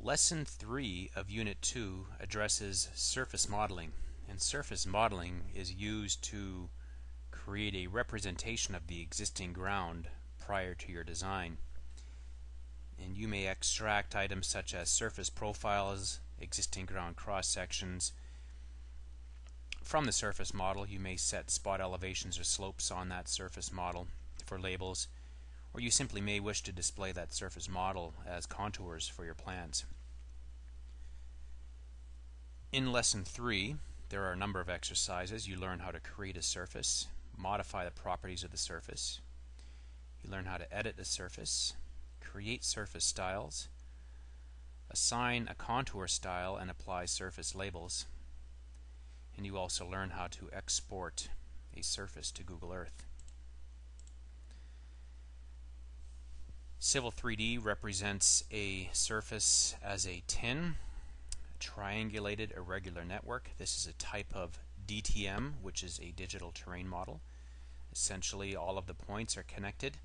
Lesson 3 of Unit 2 addresses surface modeling, and surface modeling is used to create a representation of the existing ground prior to your design. And you may extract items such as surface profiles, existing ground cross sections. From the surface model, you may set spot elevations or slopes on that surface model for labels, or you simply may wish to display that surface model as contours for your plans. In Lesson 3, there are a number of exercises. You learn how to create a surface, modify the properties of the surface. You learn how to edit the surface, create surface styles, assign a contour style and apply surface labels. And you also learn how to export a surface to Google Earth. Civil 3D represents a surface as a tin, a triangulated irregular network. This is a type of DTM, which is a digital terrain model. Essentially, all of the points are connected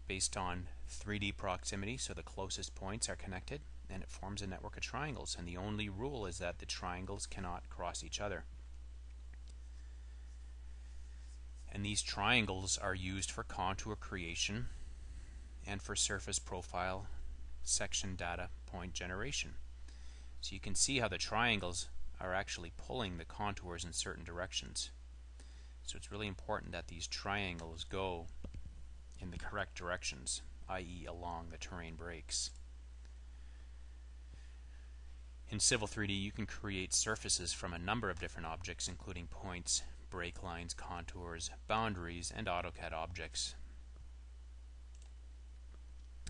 based on 3D proximity, so the closest points are connected, and it forms a network of triangles. And the only rule is that the triangles cannot cross each other. And these triangles are used for contour creation and for surface profile section data point generation. So you can see how the triangles are actually pulling the contours in certain directions. So it's really important that these triangles go in the correct directions, i.e. along the terrain breaks. In Civil 3D, you can create surfaces from a number of different objects, including points, break lines, contours, boundaries, and AutoCAD objects.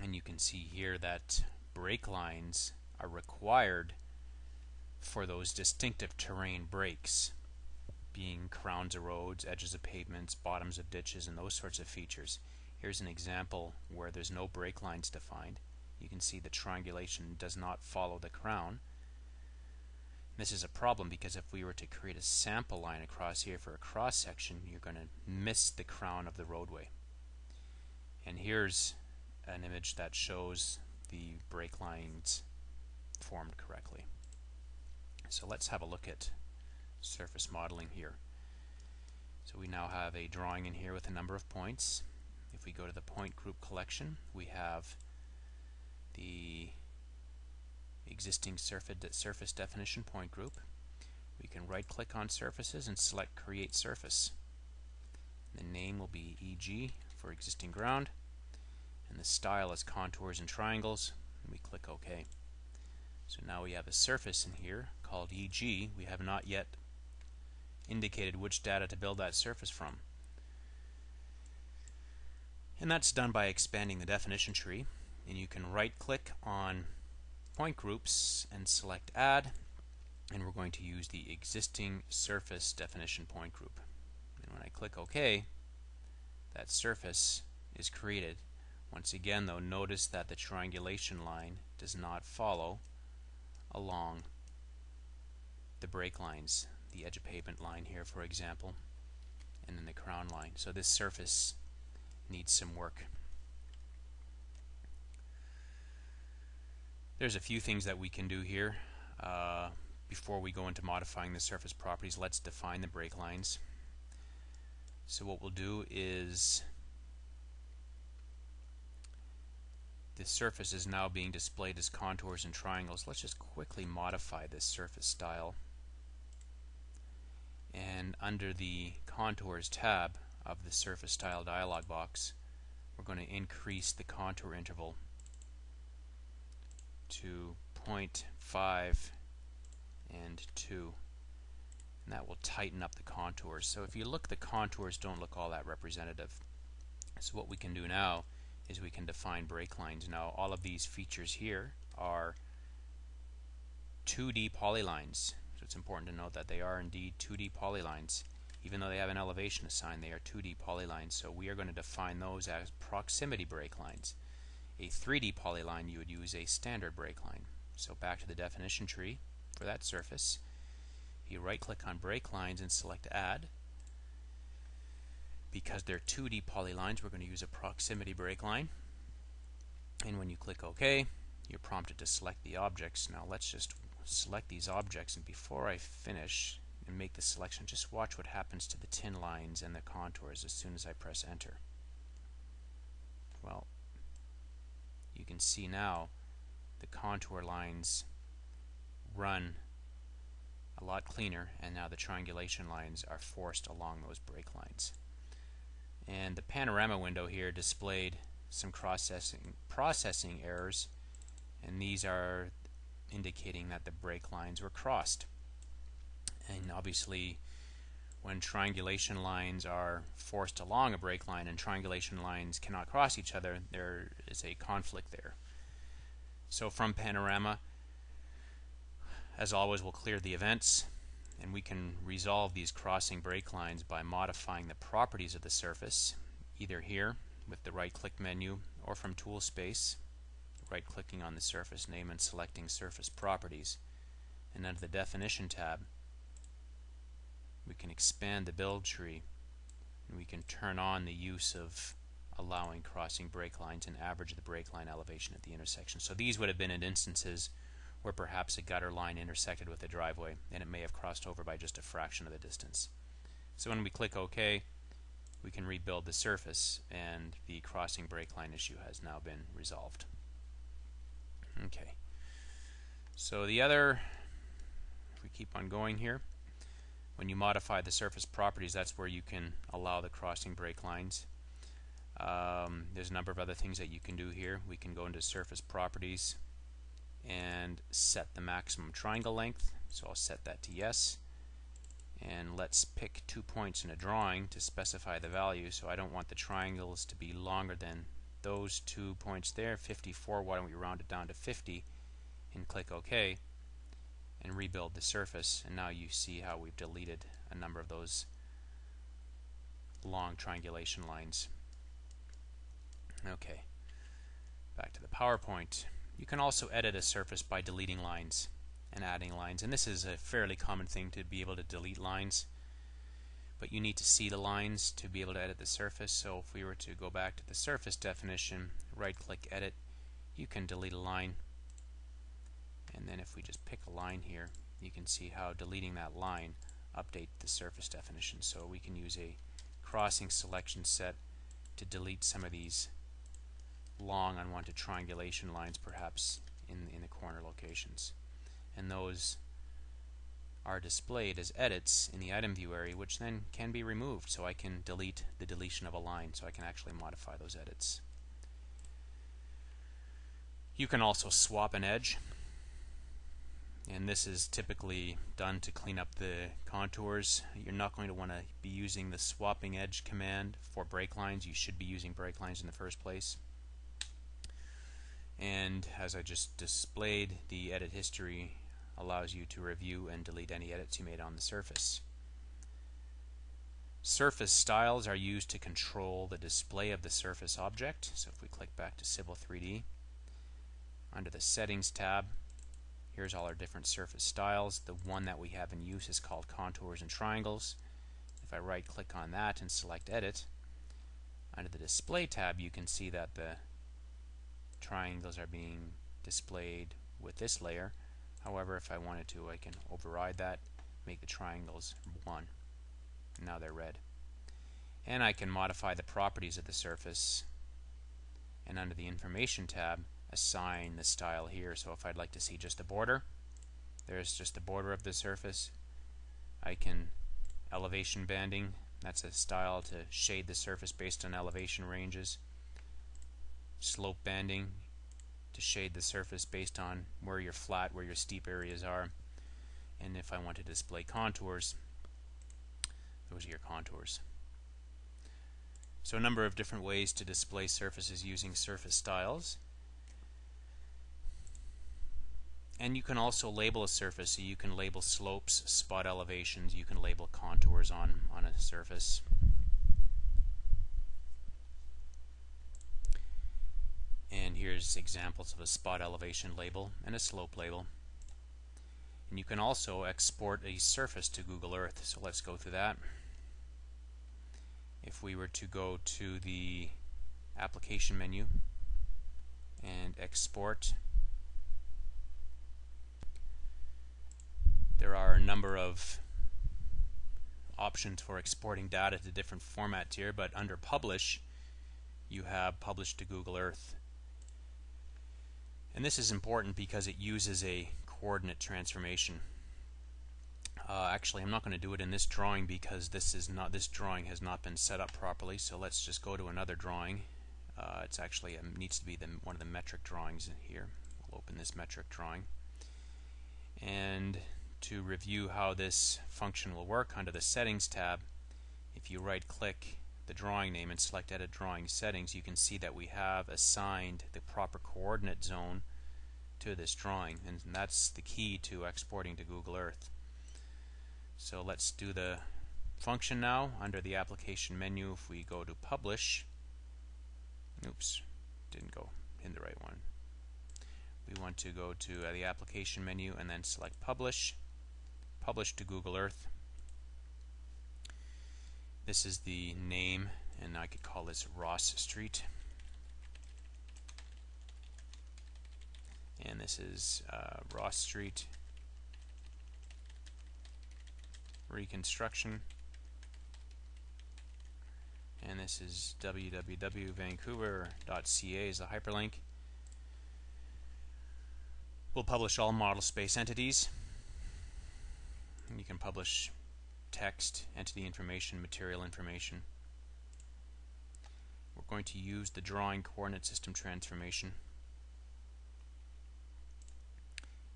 And you can see here that break lines are required for those distinctive terrain breaks, being crowns of roads, edges of pavements, bottoms of ditches, and those sorts of features. Here's an example where there's no break lines defined. You can see the triangulation does not follow the crown. This is a problem because if we were to create a sample line across here for a cross section, you're going to miss the crown of the roadway. And here's an image that shows the break lines formed correctly. So let's have a look at surface modeling here. So we now have a drawing in here with a number of points. If we go to the point group collection, we have the existing surface definition point group. We can right click on surfaces and select create surface. The name will be EG for existing ground, and the style is contours and triangles, and we click OK. So now we have a surface in here called EG. We have not yet indicated which data to build that surface from. And that's done by expanding the definition tree, and you can right click on point groups and select add, and we're going to use the existing surface definition point group. And when I click OK, that surface is created. Once again though, notice that the triangulation line does not follow along the break lines, the edge of pavement line here for example, and then the crown line. So this surface needs some work. There's a few things that we can do here. Before we go into modifying the surface properties, let's define the break lines. So what we'll do is, the surface is now being displayed as contours and triangles. Let's just quickly modify this surface style. And under the Contours tab of the Surface Style dialog box, we're going to increase the contour interval to 0.5 and 2. And that will tighten up the contours. So if you look, the contours don't look all that representative. So what we can do now is we can define break lines. Now all of these features here are 2D polylines. So it's important to note that they are indeed 2D polylines. Even though they have an elevation assigned, they are 2D polylines. So we are going to define those as proximity break lines. A 3D polyline, you would use a standard break line. So back to the definition tree for that surface. You right click on break lines and select add. Because they're 2D polylines, we're going to use a proximity break line. And when you click OK, you're prompted to select the objects. Now let's just select these objects, and before I finish and make the selection, just watch what happens to the tin lines and the contours as soon as I press enter. Well, you can see now the contour lines run a lot cleaner, and now the triangulation lines are forced along those break lines. And the panorama window here displayed some processing errors, and these are indicating that the break lines were crossed. And obviously when triangulation lines are forced along a break line and triangulation lines cannot cross each other, there is a conflict there. So from panorama, as always, we'll clear the events, and we can resolve these crossing break lines by modifying the properties of the surface, either here with the right click menu or from tool space, right clicking on the surface name and selecting surface properties, and under the definition tab we can expand the build tree, and we can turn on the use of allowing crossing break lines and average the break line elevation at the intersection. So these would have been in instances where perhaps a gutter line intersected with a driveway and it may have crossed over by just a fraction of the distance. So when we click OK, we can rebuild the surface, and the crossing break line issue has now been resolved. Okay, so the other, if we keep on going here, when you modify the surface properties, that's where you can allow the crossing break lines. There's a number of other things that you can do here. We can go into surface properties and set the maximum triangle length, so I'll set that to yes, and let's pick 2 points in a drawing to specify the value. So I don't want the triangles to be longer than those 2 points there. 54, why don't we round it down to 50 and click OK and rebuild the surface, and now you see how we've deleted a number of those long triangulation lines. Okay, back to the PowerPoint. You can also edit a surface by deleting lines and adding lines, and this is a fairly common thing, to be able to delete lines, but you need to see the lines to be able to edit the surface. So if we were to go back to the surface definition, right click edit, you can delete a line, and then if we just pick a line here, you can see how deleting that line updates the surface definition. So we can use a crossing selection set to delete some of these long unwanted triangulation lines, perhaps in the corner locations, and those are displayed as edits in the item view area, which then can be removed. So I can delete the deletion of a line, so I can actually modify those edits. You can also swap an edge, and this is typically done to clean up the contours. You're not going to want to be using the swapping edge command for break lines. You should be using break lines in the first place. And as I just displayed, the edit history allows you to review and delete any edits you made on the surface. Surface styles are used to control the display of the surface object. So if we click back to Civil 3D, under the Settings tab, here's all our different surface styles. The one that we have in use is called Contours and Triangles. If I right click on that and select Edit, under the Display tab you can see that the triangles are being displayed with this layer. However, if I wanted to, I can override that, make the triangles 1. Now they're red. And I can modify the properties of the surface, and under the Information tab, assign the style here. So if I'd like to see just the border, there's just the border of the surface. I can elevation banding, that's a style to shade the surface based on elevation ranges. Slope banding, to shade the surface based on where your flat, where your steep areas are. And if I want to display contours, those are your contours. So a number of different ways to display surfaces using surface styles. And you can also label a surface. So you can label slopes, spot elevations, you can label contours on a surface. And here's examples of a spot elevation label and a slope label. And you can also export a surface to Google Earth. So let's go through that. If we were to go to the application menu and export There are a number of options for exporting data to different formats here, but under Publish you have Publish to Google Earth. And this is important because it uses a coordinate transformation. Actually, I'm not going to do it in this drawing because this drawing has not been set up properly. So let's just go to another drawing. It's actually needs to be one of the metric drawings in here. We'll open this metric drawing. And to review how this function will work, under the Settings tab, if you right-click the drawing name and select Edit Drawing Settings, you can see that we have assigned the proper coordinate zone to this drawing, and that's the key to exporting to Google Earth. So let's do the function now. Under the application menu, if we go to Publish, oops, didn't go in the right one. We want to go to the application menu and then select Publish, Publish to Google Earth. This is the name, and I could call this Ross Street. And this is Ross Street Reconstruction. And this is www.vancouver.ca is the hyperlink. We'll publish all model space entities. And you can publish text, entity information, material information. We're going to use the drawing coordinate system transformation.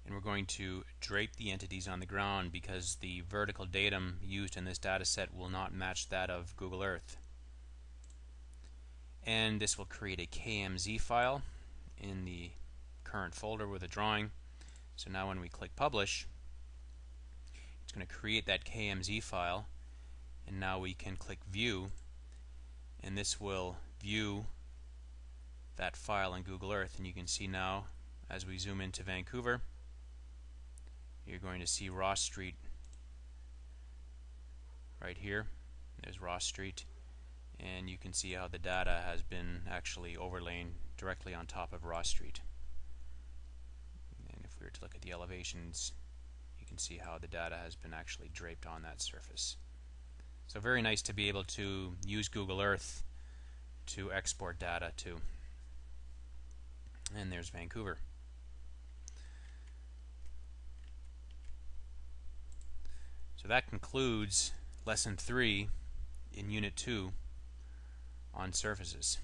And we're going to drape the entities on the ground because the vertical datum used in this data set will not match that of Google Earth. And this will create a KMZ file in the current folder with a drawing. So now when we click Publish, it's going to create that KMZ file, and now we can click View, and this will view that file in Google Earth. And you can see now, as we zoom into Vancouver, you're going to see Ross Street right here. There's Ross Street, and you can see how the data has been actually overlain directly on top of Ross Street. And if we were to look at the elevations, you can see how the data has been actually draped on that surface. So very nice to be able to use Google Earth to export data to. And there's Vancouver. So that concludes Lesson 3 in Unit 2 on surfaces.